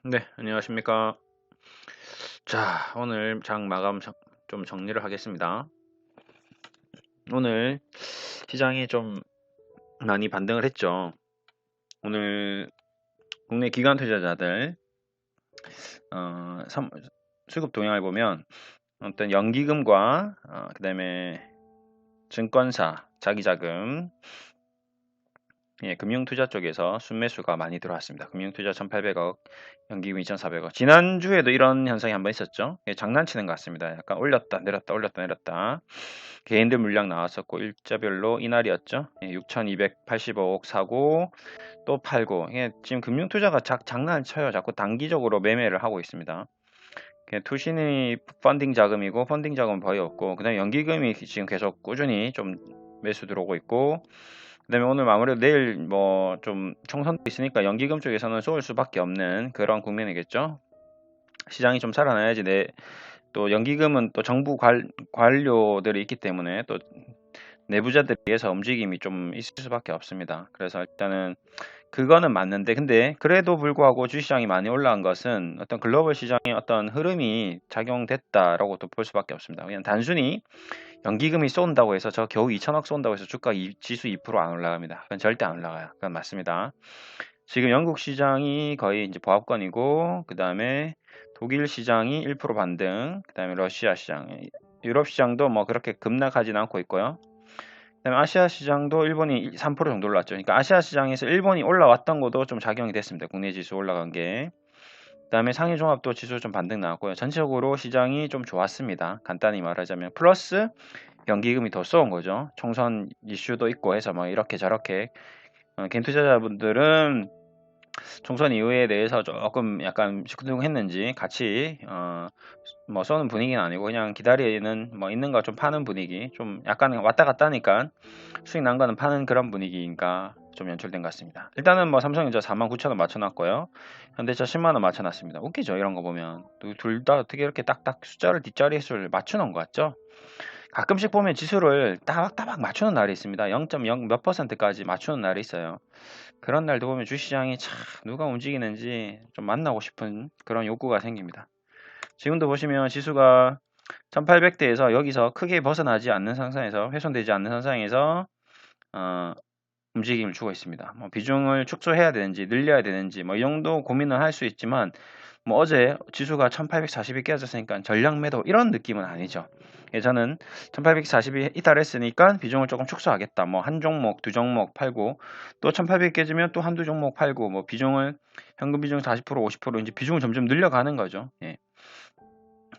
네, 안녕하십니까. 자, 오늘 장 마감 좀 정리를 하겠습니다. 오늘 시장이 좀 많이 반등을 했죠. 오늘 국내 기관 투자자들 수급 동향을 보면 어떤 연기금과 그다음에 증권사, 자기자금, 금융투자 쪽에서 순매수가 많이 들어왔습니다. 금융투자 1,800억, 연기금 2,400억. 지난주에도 이런 현상이 한번 있었죠. 장난치는 것 같습니다. 약간 올렸다 내렸다 올렸다 내렸다. 개인들 물량 나왔었고 일자별로 이날이었죠. 6,285억 사고 또 팔고. 지금 금융투자가 장난을 쳐요. 자꾸 단기적으로 매매를 하고 있습니다. 투신이 펀딩 자금이고 펀딩 자금은 거의 없고, 그다음에 연기금이 지금 계속 꾸준히 좀 매수 들어오고 있고, 그다음에 오늘 아무래도 내일 뭐 좀 총선도 있으니까 연기금 쪽에서는 쏠 수밖에 없는 그런 국면이겠죠. 시장이 좀 살아나야지 또 연기금은 또 정부 관료들이 있기 때문에 또 내부자들에 의해서 움직임이 좀 있을 수밖에 없습니다. 그래서 일단은 그거는 맞는데, 근데 그래도 불구하고 주시장이 많이 올라간 것은 어떤 글로벌 시장의 어떤 흐름이 작용됐다라고 또 볼 수밖에 없습니다. 그냥 단순히 연기금이 쏜다고 해서 저 겨우 2천억 쏜다고 해서 주가 지수 2%안 올라갑니다. 그건 절대 안 올라가요. 그건 맞습니다. 지금 영국 시장이 거의 이제 보합권이고, 그 다음에 독일 시장이 1% 반등, 그 다음에 러시아 시장, 유럽 시장도 뭐 그렇게 급락하진 않고 있고요. 그다음에 아시아 시장도 일본이 3% 정도 올랐죠. 그러니까 아시아 시장에서 일본이 올라왔던 것도 좀 작용이 됐습니다. 국내 지수 올라간 게. 그다음에 상해 종합도 지수 좀 반등 나왔고요. 전체적으로 시장이 좀 좋았습니다. 간단히 말하자면 플러스 연기금이 더 쏘은 거죠. 총선 이슈도 있고 해서 뭐 이렇게 저렇게 개인 투자자분들은 총선 이후에 대해서 조금 약간 시큰둥했는지 같이 뭐 쏘는 분위기는 아니고 그냥 기다리는 뭐 있는 거 좀 파는 분위기, 좀 약간 왔다 갔다 하니까 수익 난 거는 파는 그런 분위기인가 좀 연출된 것 같습니다. 일단은 뭐 삼성전자 49,000원 맞춰놨고요. 현대차 10만원 맞춰놨습니다. 웃기죠, 이런 거 보면. 둘 다 어떻게 이렇게 딱딱 숫자를 뒷자리 수를 맞춰놓은 것 같죠? 가끔씩 보면 지수를 따박따박 맞추는 날이 있습니다. 0.0 몇 %까지 맞추는 날이 있어요. 그런 날도 보면 주시장이 참 누가 움직이는지 좀 만나고 싶은 그런 욕구가 생깁니다. 지금도 보시면 지수가 1800대에서 여기서 크게 벗어나지 않는 상황에서, 훼손되지 않는 상황에서 움직임을 주고 있습니다. 뭐 비중을 축소해야 되는지 늘려야 되는지 뭐 이 정도 고민을 할 수 있지만, 뭐 어제 지수가 1840이 깨졌으니까 전량 매도 이런 느낌은 아니죠. 저는 1840이 이탈했으니까 비중을 조금 축소하겠다. 뭐 한 종목, 두 종목 팔고, 또 1800 깨지면 또 한두 종목 팔고, 뭐 비중을 현금 비중 40%, 50% 이제 비중을 점점 늘려가는 거죠. 예.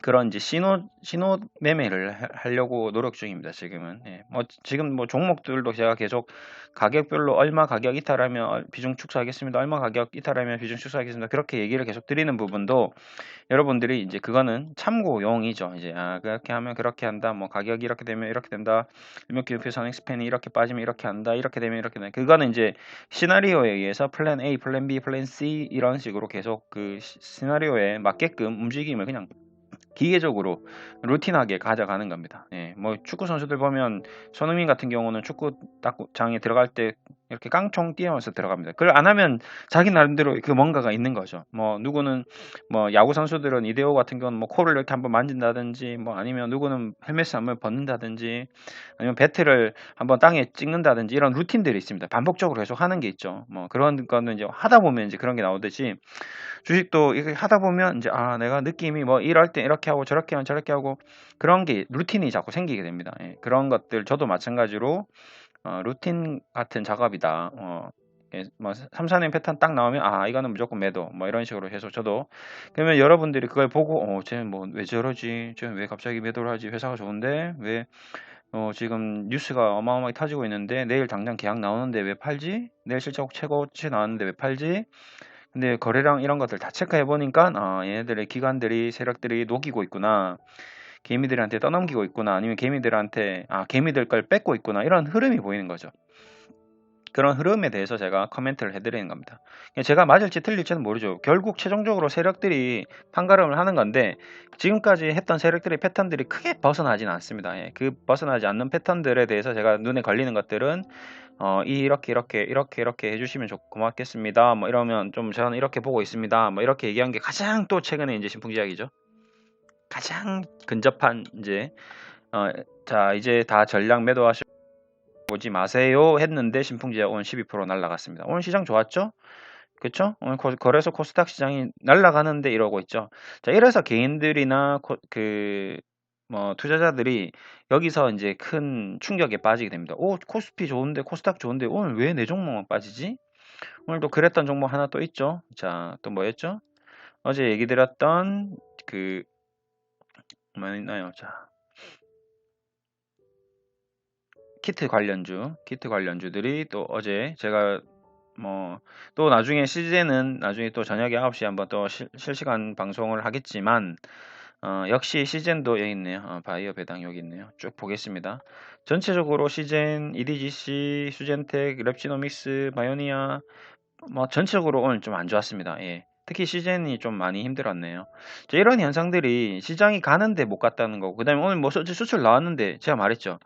그런 이제 신호 매매를 하려고 노력 중입니다. 지금은. 예. 뭐 지금 뭐 종목들도 제가 계속 가격별로 얼마 가격 이탈하면 비중 축소하겠습니다. 얼마 가격 이탈하면 비중 축소하겠습니다. 그렇게 얘기를 계속 드리는 부분도 여러분들이 이제 그거는 참고용이죠. 이제 그렇게 하면 그렇게 한다. 뭐 가격이 이렇게 되면 이렇게 된다. 일목기업표 선행스팬이 이렇게 빠지면 이렇게 한다. 이렇게 되면 이렇게 된다. 그거는 이제 시나리오에 의해서 플랜 A, 플랜 B, 플랜 C 이런 식으로 계속 그 시나리오에 맞게끔 움직임을 그냥 기계적으로 루틴하게 가져가는 겁니다. 예, 뭐 축구 선수들 보면 손흥민 같은 경우는 축구 딱장에 들어갈 때 이렇게 깡총 뛰어서 들어갑니다. 그걸 안 하면 자기 나름대로 그 뭔가가 있는 거죠. 뭐 누구는 뭐 야구 선수들은 이대호 같은 경우는 뭐 코를 이렇게 한번 만진다든지, 뭐 아니면 누구는 헬멧을 한번 벗는다든지, 아니면 배트를 한번 땅에 찍는다든지 이런 루틴들이 있습니다. 반복적으로 계속 하는 게 있죠. 뭐 그런 거는 이제 하다 보면 이제 그런 게 나오듯이 주식도 이렇게 하다 보면 이제 내가 느낌이 뭐 이럴 때 이렇게 하고 저렇게 하면 저렇게 하고 그런 게 루틴이 자꾸 생기게 됩니다. 예, 그런 것들 저도 마찬가지로 루틴 같은 작업이다. 뭐 3, 4년 패턴 딱 나오면 이거는 무조건 매도 뭐 이런 식으로 해서 저도, 그러면 여러분들이 그걸 보고 쟤는 뭐 왜 저러지? 쟤는 왜 갑자기 매도를 하지? 회사가 좋은데 왜 지금 뉴스가 어마어마하게 터지고 있는데 내일 당장 계약 나오는데 왜 팔지? 내일 실적 최고치 나왔는데 왜 팔지? 근데 거래량 이런 것들 다 체크해 보니까 얘네들의 기관들이 세력들이 녹이고 있구나. 개미들한테 떠넘기고 있구나. 아니면 개미들 걸 뺏고 있구나. 이런 흐름이 보이는 거죠. 그런 흐름에 대해서 제가 코멘트를 해드리는 겁니다. 제가 맞을지 틀릴지는 모르죠. 결국 최종적으로 세력들이 판가름을 하는 건데 지금까지 했던 세력들의 패턴들이 크게 벗어나지는 않습니다. 예, 그 벗어나지 않는 패턴들에 대해서 제가 눈에 걸리는 것들은 이렇게 해주시면 고맙겠습니다. 뭐 이러면 좀 저는 이렇게 보고 있습니다. 뭐 이렇게 얘기한 게 가장 또 최근에 이제 신풍지약이죠. 가장 근접한 이제 자 이제 다 전량 매도하시고 보지 마세요 했는데 신풍지약 오늘 12% 날라갔습니다. 오늘 시장 좋았죠? 그쵸? 오늘 거래소 코스닥 시장이 날라가는데 이러고 있죠. 자, 이래서 개인들이나 투자자들이 여기서 이제 큰 충격에 빠지게 됩니다. 오, 코스피 좋은데, 코스닥 좋은데, 오늘 왜 내 종목만 빠지지? 오늘도 그랬던 종목 하나 또 있죠. 자, 또 뭐였죠? 어제 얘기 드렸던 뭐 있나요? 자, 키트 관련주들이 또 어제 제가 또 나중에 CJ는 나중에 또 저녁에 9시에 한번 또 실시간 방송을 하겠지만 역시 시젠도 여기 있네요. 바이오 배당 여기 있네요. 쭉 보겠습니다. 전체적으로 시젠, EDGC, 수젠텍, 랩지노믹스, 바이오니아 전체적으로 오늘 좀 안 좋았습니다. 예. 특히 시젠이 좀 많이 힘들었네요. 이런 현상들이 시장이 가는데 못 갔다는 거고 그 다음에 오늘 수출 나왔는데 제가 말했죠.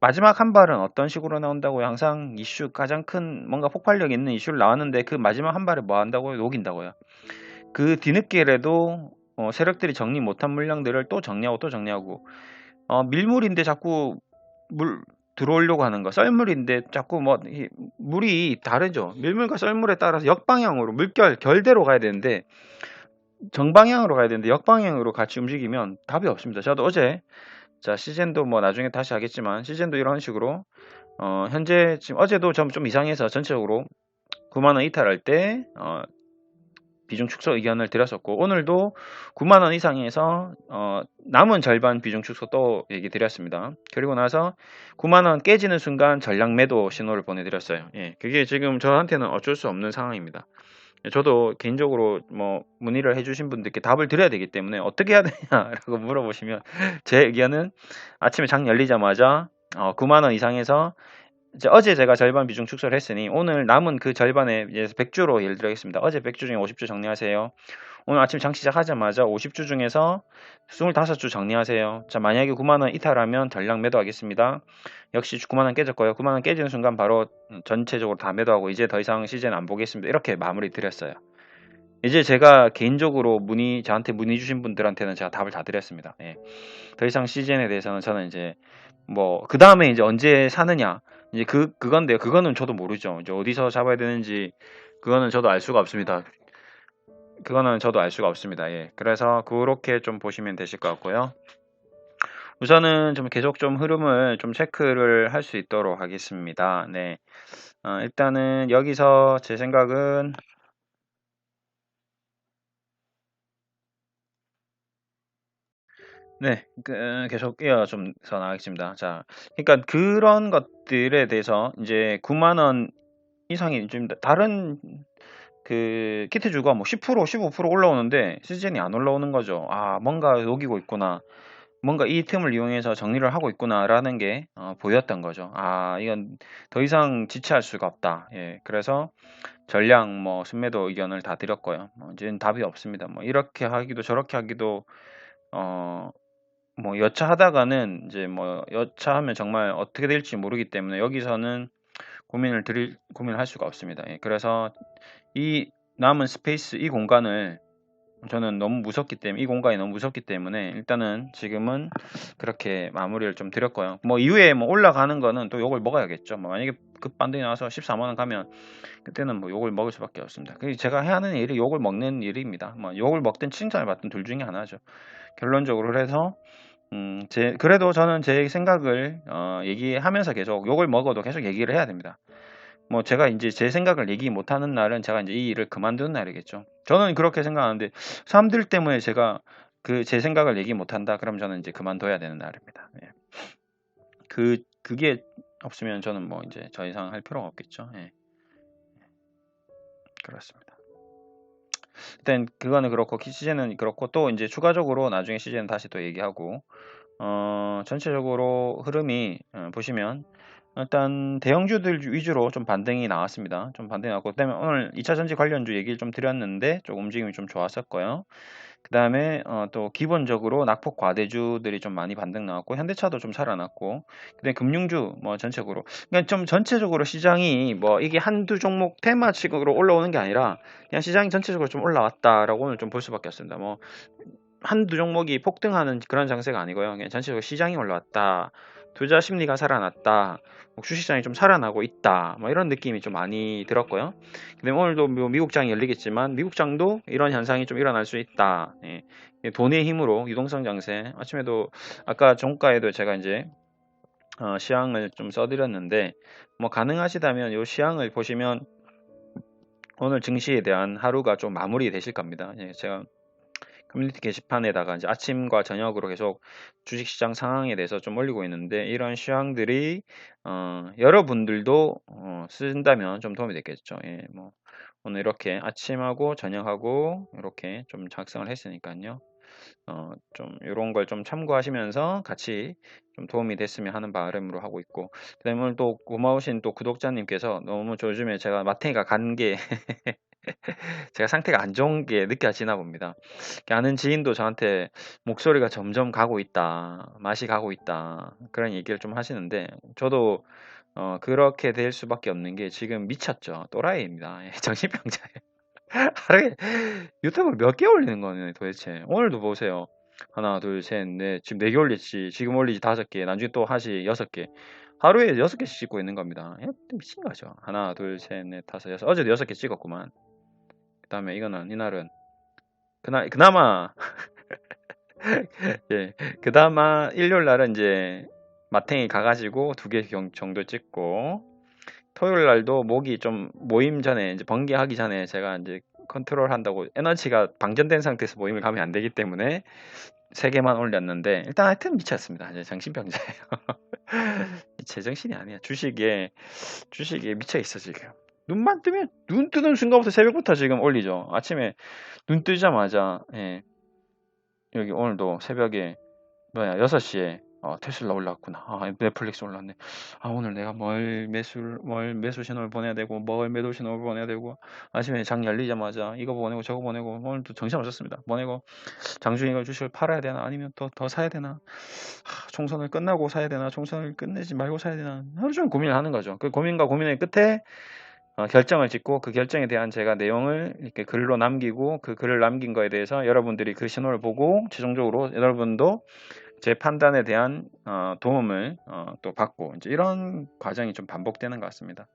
마지막 한 발은 어떤 식으로 나온다고요? 항상 이슈 가장 큰 뭔가 폭발력 있는 이슈를 나왔는데 그 마지막 한 발에 뭐 한다고요? 녹인다고요. 그 뒤늦게라도 세력들이 정리 못한 물량들을 또 정리하고 밀물인데 자꾸 물 들어오려고 하는 거 썰물인데 자꾸 물이 다르죠. 밀물과 썰물에 따라서 역방향으로 결대로 가야 되는데 정방향으로 가야 되는데 역방향으로 같이 움직이면 답이 없습니다. 저도 어제 자 시즌도 나중에 다시 하겠지만 시즌도 이런 식으로 현재 지금 어제도 좀 이상해서 전체적으로 9만원 이탈할 때 비중 축소 의견을 드렸었고 오늘도 9만원 이상에서 남은 절반 비중 축소 또 얘기 드렸습니다. 그리고 나서 9만원 깨지는 순간 전량 매도 신호를 보내드렸어요. 예, 그게 지금 저한테는 어쩔 수 없는 상황입니다. 저도 개인적으로 문의를 해주신 분들께 답을 드려야 되기 때문에 어떻게 해야 되냐라고 물어보시면 제 의견은 아침에 장 열리자마자 9만원 이상에서 어제 제가 절반 비중 축소를 했으니 오늘 남은 그 절반에 이제 100주로 예를 들겠습니다. 어제 100주 중에 50주 정리하세요. 오늘 아침 장 시작하자마자 50주 중에서 25주 정리하세요. 자, 만약에 9만원 이탈하면 전량 매도하겠습니다. 역시 9만원 깨졌고요. 9만원 깨지는 순간 바로 전체적으로 다 매도하고 이제 더 이상 시즌 안 보겠습니다. 이렇게 마무리 드렸어요. 이제 제가 개인적으로 저한테 문의 주신 분들한테는 제가 답을 다 드렸습니다. 예. 더 이상 시즌에 대해서는 저는 이제 그 다음에 이제 언제 사느냐 이제 그건데요. 그거는 저도 모르죠. 이제 어디서 잡아야 되는지 그거는 저도 알 수가 없습니다. 예. 그래서 그렇게 좀 보시면 되실 것 같고요. 우선은 좀 계속 좀 흐름을 좀 체크를 할 수 있도록 하겠습니다. 네. 일단은 여기서 제 생각은 네, 계속 더 나가겠습니다. 자, 그러니까 그런 것들에 대해서 이제 9만원 이상이 좀 다른 키트 주가 10%, 15% 올라오는데 시즌이 안 올라오는 거죠. 뭔가 녹이고 있구나. 뭔가 이 틈을 이용해서 정리를 하고 있구나라는 게 보였던 거죠. 이건 더 이상 지체할 수가 없다. 예, 그래서 전량 순매도 의견을 다 드렸고요. 이제는 답이 없습니다. 이렇게 하기도 저렇게 하기도 여차하다가는 이제 여차하면 정말 어떻게 될지 모르기 때문에 여기서는 고민을 할 수가 없습니다. 예, 그래서 이 남은 스페이스 이 공간을 저는 이 공간이 너무 무섭기 때문에 일단은 지금은 그렇게 마무리를 좀 드렸고요. 이후에 올라가는 거는 또 욕을 먹어야겠죠. 만약에 급반등이 나와서 14만원 가면 그때는 욕을 먹을 수밖에 없습니다. 제가 해야 하는 일이 욕을 먹는 일입니다. 욕을 먹든 칭찬을 받든 둘 중에 하나죠. 결론적으로 그래서 그래도 저는 제 생각을 얘기하면서 계속 욕을 먹어도 계속 얘기를 해야 됩니다. 제가 이제 제 생각을 얘기 못하는 날은 제가 이제 이 일을 그만두는 날이겠죠. 저는 그렇게 생각하는데 사람들 때문에 제가 제 생각을 얘기 못한다. 그럼 저는 이제 그만둬야 되는 날입니다. 예. 그게 없으면 저는 이제 더 이상 할 필요가 없겠죠. 예. 그렇습니다. 일단 그거는 그렇고 시즌은 그렇고 또 이제 추가적으로 나중에 시즌 다시 또 얘기하고 전체적으로 흐름이 보시면 일단 대형주들 위주로 좀 반등이 나왔습니다. 좀 반등이 나왔고, 그다음에 오늘 2차 전지 관련주 얘기를 좀 드렸는데 좀 움직임이 좀 좋았었고요. 그다음에 또 기본적으로 낙폭 과대주들이 좀 많이 반등 나왔고, 현대차도 좀 살아났고, 그다음에 금융주 뭐 전체적으로, 그냥 좀 전체적으로 시장이 뭐 이게 한두 종목 테마식으로 올라오는 게 아니라 그냥 시장이 전체적으로 좀 올라왔다라고 오늘 좀 볼 수밖에 없습니다. 뭐 한두 종목이 폭등하는 그런 장세가 아니고요. 그냥 전체적으로 시장이 올라왔다. 투자 심리가 살아났다. 뭐 주식시장이 좀 살아나고 있다. 뭐 이런 느낌이 좀 많이 들었고요. 근데 오늘도 뭐 미국장이 열리겠지만 미국장도 이런 현상이 좀 일어날 수 있다. 예. 돈의 힘으로 유동성 장세. 아침에도 아까 종가에도 제가 이제 시황을 좀 써드렸는데 뭐 가능하시다면 이 시황을 보시면 오늘 증시에 대한 하루가 좀 마무리 되실 겁니다. 예, 제가 커뮤니티 게시판에다가 이제 아침과 저녁으로 계속 주식시장 상황에 대해서 좀 올리고 있는데 이런 시황들이 여러분들도 쓴다면 좀 도움이 되겠죠. 예, 뭐 오늘 이렇게 아침하고 저녁하고 이렇게 좀 작성을 했으니까요. 좀 이런 걸 좀 참고하시면서 같이 좀 도움이 됐으면 하는 바람으로 하고 있고, 그다음에 오늘 또 고마우신 또 구독자님께서 너무 요즘에 제가 마탱이가 간 게 제가 상태가 안 좋은 게 느껴지나 봅니다. 아는 지인도 저한테 목소리가 점점 가고 있다, 맛이 가고 있다, 그런 얘기를 좀 하시는데, 저도 그렇게 될 수밖에 없는 게 지금 미쳤죠. 또라이입니다. 예, 정신병자예요. 하루에 유튜브를 몇 개 올리는 거는 도대체. 오늘도 보세요. 하나, 둘, 셋, 넷. 지금 4개 올리지. 지금 올리지 5개. 나중에 또 하시 6개. 하루에 6개씩 찍고 있는 겁니다. 미친 거죠. 하나, 둘, 셋, 넷, 다섯, 여섯. 어제도 6개 찍었구만. 그 다음에 이날은 그나마 예, 그나마 일요일 날은 이제 마탱이 가가지고 2개 정도 찍고, 토요일 날도 목이 좀 모임 전에 이제 번개하기 전에 제가 이제 컨트롤 한다고 에너지가 방전된 상태에서 모임을 가면 안 되기 때문에 3개만 올렸는데, 일단 하여튼 미쳤습니다. 이제 정신병자예요. 제정신이 아니야. 주식에 미쳐 있어 지금. 눈만 뜨면, 눈 뜨는 순간부터 새벽부터 지금 올리죠. 아침에 눈 뜨자마자 예, 여기 오늘도 새벽에 6시에 테슬라 올랐구나. 넷플릭스 올랐네. 오늘 내가 뭘 매수 신호를 보내야 되고, 뭘 매도 신호를 보내야 되고, 아침에 장 열리자마자 이거 보내고 저거 보내고, 오늘도 정신없었습니다. 보내고, 장중에 이거 주식을 팔아야 되나, 아니면 더 사야 되나, 총선을 끝나고 사야 되나, 총선을 끝내지 말고 사야 되나, 하루 종일 고민을 하는 거죠. 그 고민과 고민의 끝에 결정을 짓고, 그 결정에 대한 제가 내용을 이렇게 글로 남기고, 그 글을 남긴 거에 대해서 여러분들이 그 신호를 보고 최종적으로 여러분도 제 판단에 대한 도움을 또 받고, 이제 이런 과정이 좀 반복되는 것 같습니다.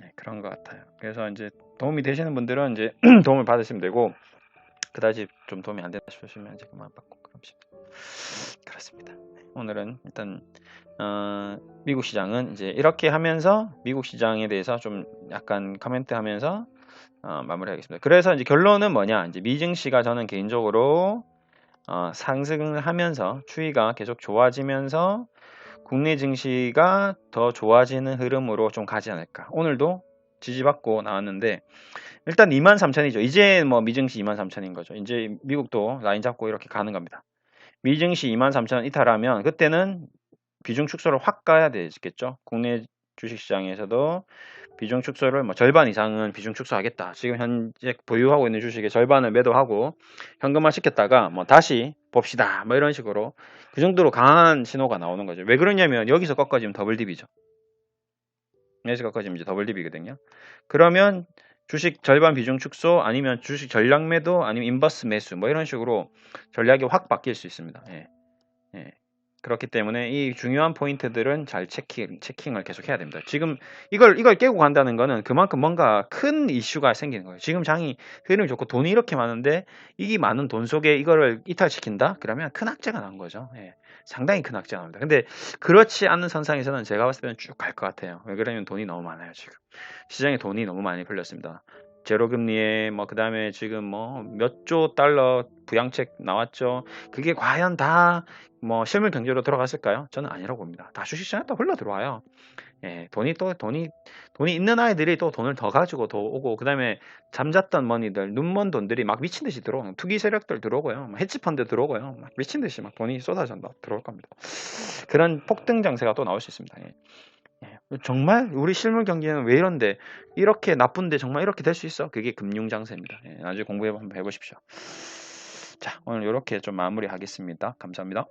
네, 그런 것 같아요. 그래서 이제 도움이 되시는 분들은 이제 도움을 받으시면 되고, 그다지 좀 도움이 안 된다 싶으시면 이제 그만 받고 그렇습니다. 네, 오늘은 일단 미국 시장은 이제 이렇게 하면서 미국 시장에 대해서 좀 약간 코멘트하면서 마무리하겠습니다. 그래서 이제 결론은 뭐냐? 이제 미증시가 저는 개인적으로 상승을 하면서 추이가 계속 좋아지면서 국내 증시가 더 좋아지는 흐름으로 좀 가지 않을까. 오늘도 지지받고 나왔는데 일단 23,000이죠. 이제 뭐 미증시 23,000인 거죠. 이제 미국도 라인 잡고 이렇게 가는 겁니다. 미증시 23,000 이탈하면 그때는 비중 축소를 확 가야 되겠죠. 국내 주식시장에서도 비중 축소를 뭐 절반 이상은 비중 축소하겠다. 지금 현재 보유하고 있는 주식의 절반을 매도하고 현금화 시켰다가 뭐 다시 봅시다. 뭐 이런 식으로 그 정도로 강한 신호가 나오는 거죠. 왜 그러냐면 여기서 꺾어지면 더블딥이죠. 여기서 꺾어지면 이제 더블딥이거든요. 그러면 주식 절반 비중 축소, 아니면 주식 전량 매도, 아니면 인버스 매수 뭐 이런 식으로 전략이 확 바뀔 수 있습니다. 예. 예. 그렇기 때문에 이 중요한 포인트들은 잘 체킹을 계속 해야 됩니다. 지금 이걸 깨고 간다는 거는 그만큼 뭔가 큰 이슈가 생기는 거예요. 지금 장이 흐름이 좋고 돈이 이렇게 많은데 이 많은 돈 속에 이거를 이탈시킨다? 그러면 큰 악재가 난 거죠. 예. 상당히 큰 악재가 납니다. 근데 그렇지 않은 선상에서는 제가 봤을 때는 쭉 갈 것 같아요. 왜 그러냐면 돈이 너무 많아요. 지금 시장에 돈이 너무 많이 풀렸습니다. 제로금리에 뭐 그다음에 지금 뭐 몇 조 달러 부양책 나왔죠. 그게 과연 다 뭐 실물 경제로 들어갔을까요? 저는 아니라고 봅니다. 다 주식시장에 또 흘러 들어와요. 예, 돈이 있는 아이들이 또 돈을 더 가지고 더 오고, 그다음에 잠잤던 머니들, 눈먼 돈들이 막 미친 듯이 들어오고, 투기 세력들 들어오고요, 헤지펀드 들어오고요, 막 미친 듯이 막 돈이 쏟아져 들어올 겁니다. 그런 폭등 장세가 또 나올 수 있습니다. 예. 정말 우리 실물 경기는 왜 이런데 이렇게 나쁜데 정말 이렇게 될 수 있어? 그게 금융장세입니다. 예, 나중에 공부 한번 해보십시오. 자, 오늘 이렇게 좀 마무리하겠습니다. 감사합니다.